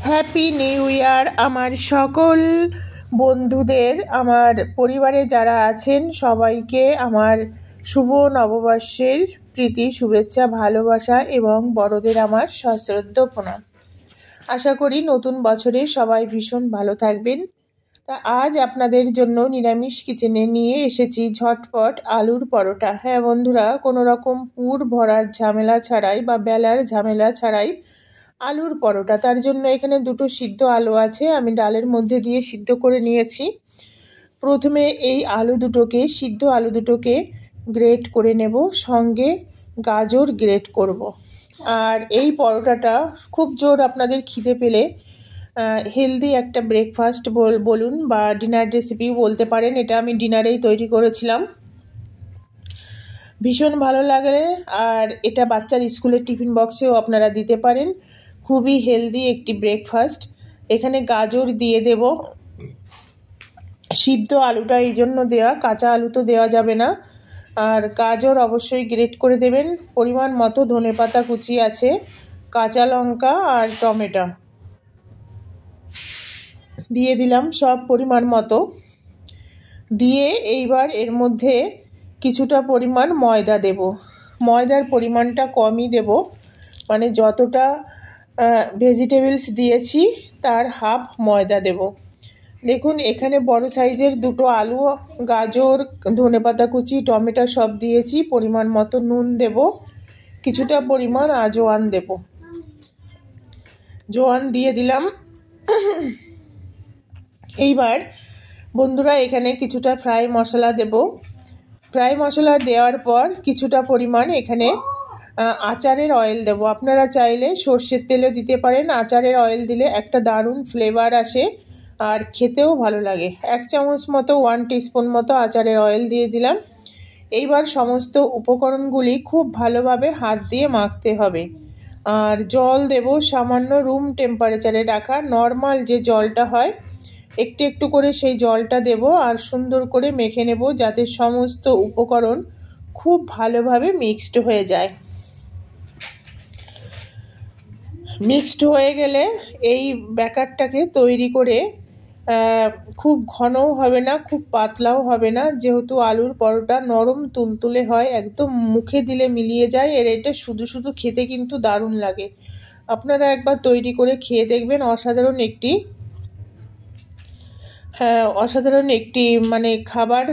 Happy new year আমার সকল বন্ধুদের, আমার পরিবারে যারা আছেন সবাইকে আমার শুভ নববর্ষের প্রীতি শুভেচ্ছা ভালোবাসা এবং বড়দের আমার সশ্রদ্ধ প্রণাম। আশা করি নতুন বছরে সবাই ভীষণ ভালো থাকবেন। তা আজ আপনাদের জন্য নিরামিষ কিচেনে নিয়ে এসেছি ঝটপট আলুর পরোটা। হ্যাঁ বন্ধুরা, কোনো রকম পুর ভরার ঝামেলা ছাড়াই বা বেলার ঝামেলা ছাড়াই আলুর পরোটা। তার জন্য এখানে দুটো সিদ্ধ আলু আছে, আমি ডালের মধ্যে দিয়ে সিদ্ধ করে নিয়েছি। প্রথমে এই সিদ্ধ আলু দুটোকে গ্রেট করে নেব, সঙ্গে গাজর গ্রেট করব। আর এই পরোটাটা খুব জোর আপনাদের খিদে পেলে হেলদি একটা ব্রেকফাস্ট বলুন বা ডিনার রেসিপি বলতে পারেন। এটা আমি ডিনারেই তৈরি করেছিলাম, ভীষণ ভালো লাগে। আর এটা বাচ্চার স্কুলের টিফিন বক্সেও আপনারা দিতে পারেন, খুবই হেলদি একটি ব্রেকফাস্ট। এখানে গাজর দিয়ে দেব, সিদ্ধ আলুটা এই জন্য দেওয়া, কাঁচা আলু তো দেওয়া যাবে না। আর গাজর অবশ্যই গ্রেট করে দেবেন। পরিমাণ মতো ধনেপাতা কুচি আছে, কাঁচা লঙ্কা আর টমেটো দিয়ে দিলাম সব পরিমাণ মতো। দিয়ে এইবার এর মধ্যে কিছুটা পরিমাণ ময়দা দেব। ময়দার পরিমাণটা কমই দেব, মানে যতটা ভেজিটেবলস দিয়েছি তার হাফ ময়দা দেব। দেখুন এখানে বড় সাইজের দুটো আলু, গাজর, ধনেপাতা কুচি, টমেটো সব দিয়েছি। পরিমাণ মতো নুন দেব, কিছুটা পরিমাণ আজওয়ান দেব। জোয়ান দিয়ে দিলাম। এইবার বন্ধুরা এখানে কিছুটা ফ্রাই মশলা দেব। ফ্রাই মশলা দেওয়ার পর কিছুটা পরিমাণ এখানে আচারের অয়েল দেব। আপনারা চাইলে সর্ষের তেলও দিতে পারেন। আচারের অয়েল দিলে একটা দারুণ ফ্লেভার আসে আর খেতেও ভালো লাগে। 1 চামচ মতো 1 টিস্পুন মতো আচারের অয়েল দিয়ে দিলাম। এইবার সমস্ত উপকরণগুলি খুব ভালোভাবে হাত দিয়ে মাখতে হবে। আর জল দেব সামান্য রুম টেম্পারেচারে রাখা নর্মাল যে জলটা হয়, একটু একটু করে সেই জলটা দেব আর সুন্দর করে মেখে নেব, যাতে সমস্ত উপকরণ খুব ভালোভাবে মিক্সড হয়ে যায়। মিক্সড হয়ে গেলে এই ব্যাটারটাকে তৈরি করে খুব ঘনও হবে না, খুব পাতলাও হবে না। যেহেতু আলুর পরোটা নরম তুলতুলে হয়, একদম মুখে দিলে মিলিয়ে যায়। এটা শুধু শুধু খেতে কিন্তু দারুণ লাগে। আপনারা একবার তৈরি করে খেয়ে দেখবেন, অসাধারণ একটি মানে খাবার।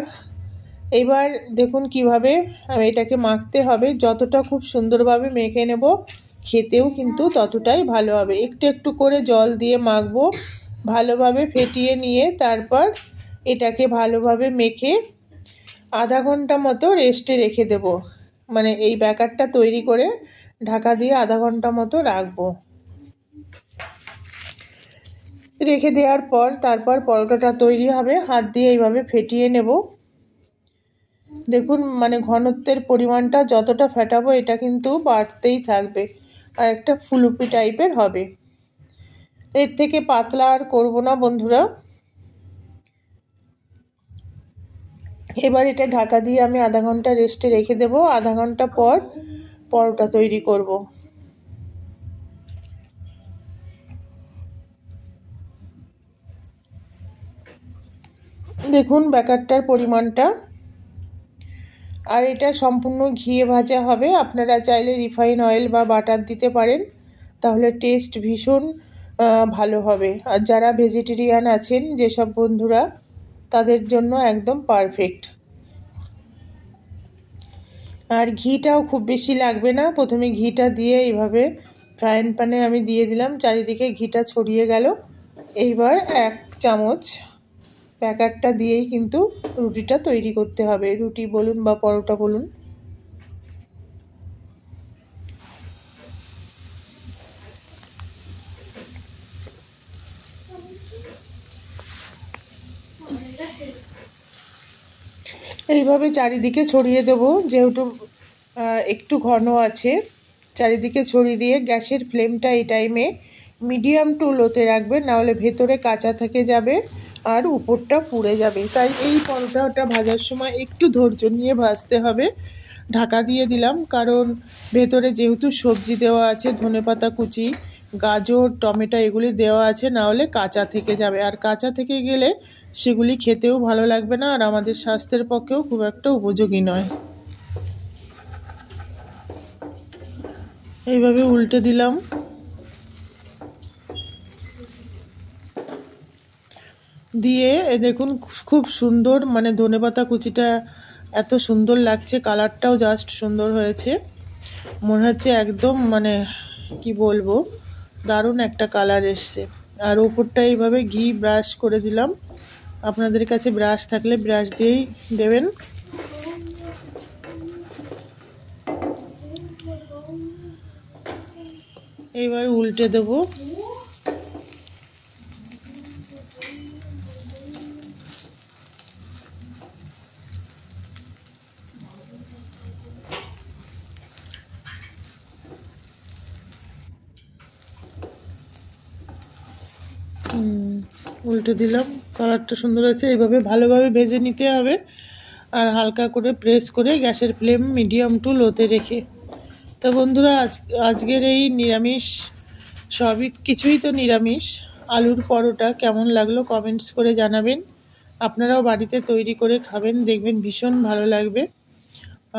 এবার দেখুন কিভাবে এটাকে মাখতে হবে। যতটা খুব সুন্দরভাবে মেখে নেব, খেতেও কিন্তু ততটাই ভালো হবে। একটু একটু করে জল দিয়ে মাখবো, ভালোভাবে ফেটিয়ে নিয়ে তারপর এটাকে ভালোভাবে মেখে আধা ঘন্টা মতো রেস্টে রেখে দেব। মানে এই ব্যাটারটা তৈরি করে ঢাকা দিয়ে আধা ঘন্টা মতো রাখবো। রেখে দেওয়ার পর তারপর পরোটাটা তৈরি হবে। হাত দিয়ে এইভাবে ফেটিয়ে নেব। দেখুন মানে ঘনত্বের পরিমাণটা যতটা ফেটাবো এটা কিন্তু বাড়তেই থাকবে আর একটা ফুলুপি টাইপের হবে। এর থেকে পাতলা আর করবো না বন্ধুরা। এবার এটা ঢাকা দিয়ে আমি আধা ঘন্টা রেস্টে রেখে দেব। আধা ঘন্টা পর পরোটা তৈরি করব। দেখুন ব্যাটারটার পরিমাণটা। আর এটা সম্পূর্ণ ঘিয়ে ভাজা হবে। আপনারা চাইলে রিফাইন অয়েল বা বাটার দিতে পারেন, তাহলে টেস্ট ভীষণ ভালো হবে। আর যারা ভেজিটেরিয়ান আছেন যেসব বন্ধুরা, তাদের জন্য একদম পারফেক্ট। আর ঘিটাও খুব বেশি লাগবে না। প্রথমে ঘিটা দিয়ে এইভাবে ফ্রাইং প্যানে আমি দিয়ে দিলাম, চারিদিকে ঘিটা ছড়িয়ে গেল। এইবার 1 চামচ ব্যাটারটা দিয়েই কিন্তু রুটিটা তৈরি করতে হবে, রুটি বলুন বা পরোটা বলুন। এইভাবে চারিদিকে ছড়িয়ে দেবো, যেহেতু একটু ঘন আছে। চারিদিকে ছড়িয়ে দিয়ে গ্যাসের ফ্লেমটা এই টাইমে মিডিয়াম টু লোতে রাখবেন, নাহলে ভেতরে কাঁচা থেকে যাবে আর উপরটা পুড়ে যাবে। তাই এই পরোটাটা ভাজার সময় একটু ধৈর্য নিয়ে ভাজতে হবে। ঢাকা দিয়ে দিলাম, কারণ ভেতরে যেহেতু সবজি দেওয়া আছে, ধনেপাতা কুচি, গাজর টমেটো এগুলি দেওয়া আছে, না হলে কাঁচা থেকে যাবে, আর কাঁচা থেকে গেলে সেগুলি খেতেও ভালো লাগবে না আর আমাদের স্বাস্থ্যের পক্ষেও খুব একটা উপযোগী নয়। এইভাবে উল্টে দিলাম। দিয়ে দেখুন খুব সুন্দর, মানে ধনেপাতা কুচিটা এত সুন্দর লাগছে, কালারটাও জাস্ট সুন্দর হয়েছে, মনে হচ্ছে একদম মানে কি বলবো, দারুণ একটা কালার এসছে। আর ওপরটা এইভাবে ঘি ব্রাশ করে দিলাম, আপনাদের কাছে ব্রাশ থাকলে ব্রাশ দিয়েই দেবেন। এইবার উল্টে দেবো। উল্টে দিলাম, কালারটা সুন্দর হয়েছে। এইভাবে ভালোভাবে ভেজে নিতে হবে আর হালকা করে প্রেস করে গ্যাসের ফ্লেম মিডিয়াম টু লোতে রেখে। তো বন্ধুরা আজকের এই নিরামিষ, সবই কিছুই তো নিরামিষ, আলুর পরোটা কেমন লাগলো কমেন্টস করে জানাবেন। আপনারাও বাড়িতে তৈরি করে খাবেন, দেখবেন ভীষণ ভালো লাগবে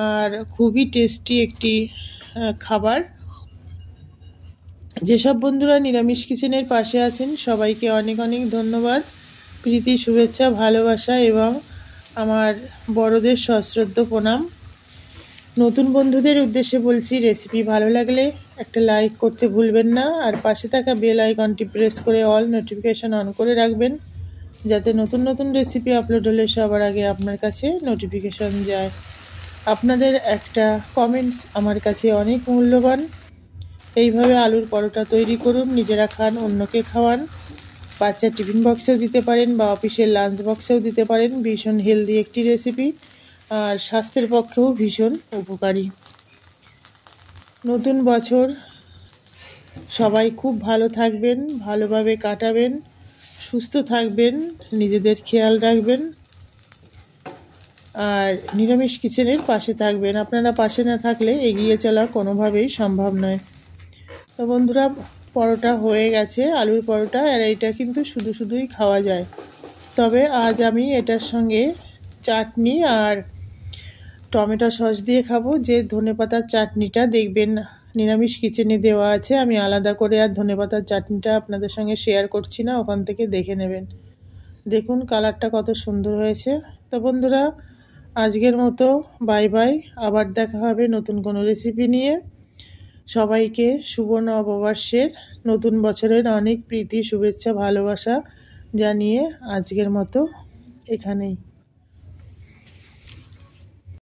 আর খুবই টেস্টি একটি খাবার। যেসব বন্ধুরা নিরামিষ কিচেনের পাশে আছেন সবাইকে অনেক অনেক ধন্যবাদ, প্রীতি শুভেচ্ছা ভালোবাসা এবং আমার বড়দের সশ্রদ্ধ প্রণাম। নতুন বন্ধুদের উদ্দেশ্যে বলছি, রেসিপি ভালো লাগলে একটা লাইক করতে ভুলবেন না আর পাশে থাকা বেল আইকনটি প্রেস করে অল নোটিফিকেশান অন করে রাখবেন, যাতে নতুন নতুন রেসিপি আপলোড হলে সবার আগে আপনার কাছে নোটিফিকেশান যায়। আপনাদের একটা কমেন্টস আমার কাছে অনেক মূল্যবান। এইভাবে আলুর পরোটা তৈরি করুন, নিজেরা খান, অন্যকে খাওয়ান, বাচ্চার টিফিন বক্সেও দিতে পারেন বা অফিসের লাঞ্চ বক্সেও দিতে পারেন। ভীষণ হেলদি একটি রেসিপি আর স্বাস্থ্যের পক্ষেও ভীষণ উপকারী। নতুন বছর সবাই খুব ভালো থাকবেন, ভালোভাবে কাটাবেন, সুস্থ থাকবেন, নিজেদের খেয়াল রাখবেন আর নিরামিষ কিচেনের পাশে থাকবেন। আপনারা পাশে না থাকলে এগিয়ে চলা কোনোভাবেই সম্ভব নয়। তো বন্ধুরা, পরোটা হয়ে গেছে, আলুর পরোটা, আর এইটা কিন্তু শুধু শুধুই খাওয়া যায়। তবে আজ আমি এটার সঙ্গে চাটনি আর টমেটো সস দিয়ে খাবো। যে ধনেপাতার চাটনিটা দেখবেন নিরামিষ কিচেনে দেওয়া আছে, আমি আলাদা করে আর ধনেপাতার চাটনিটা আপনাদের সঙ্গে শেয়ার করছি না, ওখান থেকে দেখে নেবেন। দেখুন কালারটা কত সুন্দর হয়েছে। তো বন্ধুরা, আজকের মতো বাই বাই, আবার দেখা হবে নতুন কোনো রেসিপি নিয়ে। সবাইকে শুভ নববর্ষের, নতুন বছরের অনেক প্রীতি শুভেচ্ছা ভালোবাসা জানিয়ে আজকের মতো এখানেই।